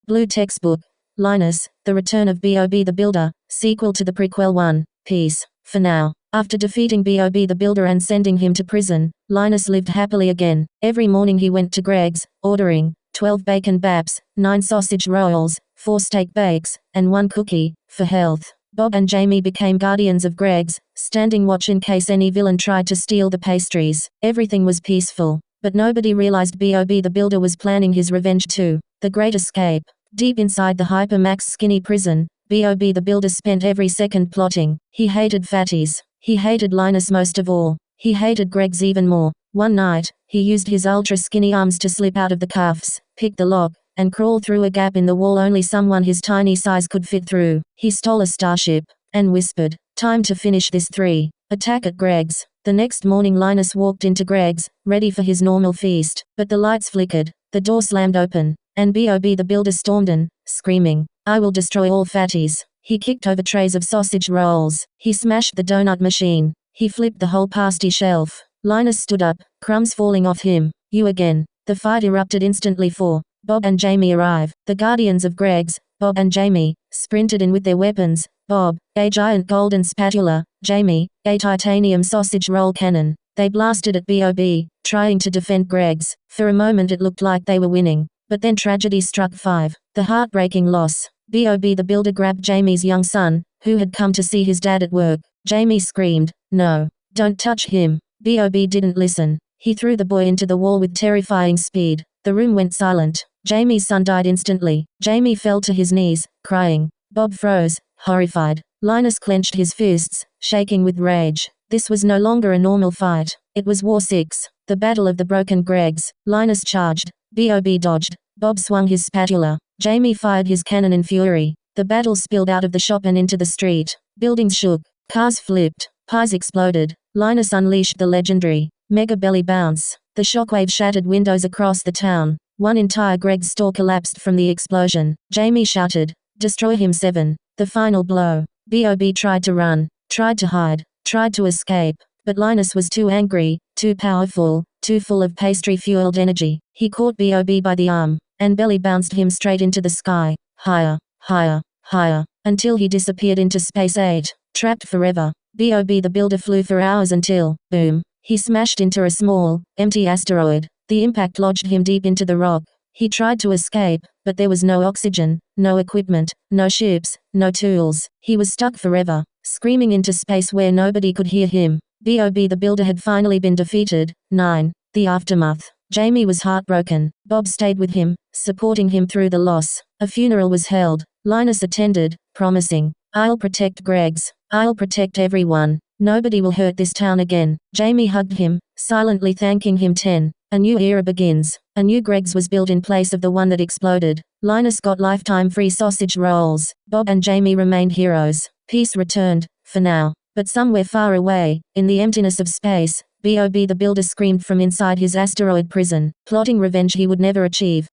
Blue textbook. Linus, The Return of Bob the Builder, sequel to the prequel 1, piece. For now. After defeating Bob the Builder and sending him to prison, Linus lived happily again. Every morning he went to Greg's, ordering 12 bacon baps, 9 sausage rolls, 4 steak bakes, and 1 cookie, for health. Bob and Jamie became guardians of Greg's, standing watch in case any villain tried to steal the pastries. Everything was peaceful, but nobody realized Bob the Builder was planning his revenge too. The Great Escape. Deep inside the Hypermax skinny prison, Bob the Builder spent every second plotting. He hated fatties. He hated Linus most of all. He hated Greg's even more. One night, he used his ultra-skinny arms to slip out of the cuffs, pick the lock, and crawl through a gap in the wall only someone his tiny size could fit through. He stole a starship, and whispered, "Time to finish this 3. Attack at Greg's." The next morning Linus walked into Greg's, ready for his normal feast, but the lights flickered, the door slammed open, and Bob the Builder stormed in, screaming, "I will destroy all fatties." He kicked over trays of sausage rolls. He smashed the donut machine. He flipped the whole pasty shelf. Linus stood up, crumbs falling off him. "You again." The fight erupted instantly for Bob and Jamie arrive. The guardians of Greg's, Bob and Jamie, sprinted in with their weapons. Bob, a giant golden spatula. Jamie, a titanium sausage roll cannon. They blasted at Bob, trying to defend Greg's. For a moment it looked like they were winning. But then tragedy struck 5. The heartbreaking loss. Bob the Builder grabbed Jamie's young son, who had come to see his dad at work. Jamie screamed, "No, don't touch him." Bob didn't listen. He threw the boy into the wall with terrifying speed. The room went silent. Jamie's son died instantly. Jamie fell to his knees, crying. Bob froze, horrified. Linus clenched his fists, shaking with rage. This was no longer a normal fight. It was War 6, the Battle of the Broken Gregs. Linus charged. Bob dodged. Bob swung his spatula. Jamie fired his cannon in fury. The battle spilled out of the shop and into the street. Buildings shook. Cars flipped. Pies exploded. Linus unleashed the legendary Mega Belly Bounce. The shockwave shattered windows across the town. One entire Greg's store collapsed from the explosion. Jamie shouted, "Destroy him 7. The final blow." Bob tried to run, tried to hide, tried to escape, but Linus was too angry, too powerful, too full of pastry-fueled energy. He caught Bob by the arm, and belly bounced him straight into the sky. Higher, higher, higher, until he disappeared into space 8, trapped forever. Bob the Builder flew for hours until, boom, he smashed into a small, empty asteroid. The impact lodged him deep into the rock. He tried to escape, but there was no oxygen, no equipment, no ships, no tools. He was stuck forever, screaming into space where nobody could hear him. Bob the Builder had finally been defeated. 9. The Aftermath. Jamie was heartbroken. Bob stayed with him, supporting him through the loss. A funeral was held. Linus attended, promising, "I'll protect Greg's. I'll protect everyone. Nobody will hurt this town again." Jamie hugged him, silently thanking him. 10. A new era begins. A new Greg's was built in place of the one that exploded. Linus got lifetime free sausage rolls. Bob and Jamie remained heroes. Peace returned, for now. But somewhere far away, in the emptiness of space, Bob the Builder screamed from inside his asteroid prison, plotting revenge he would never achieve.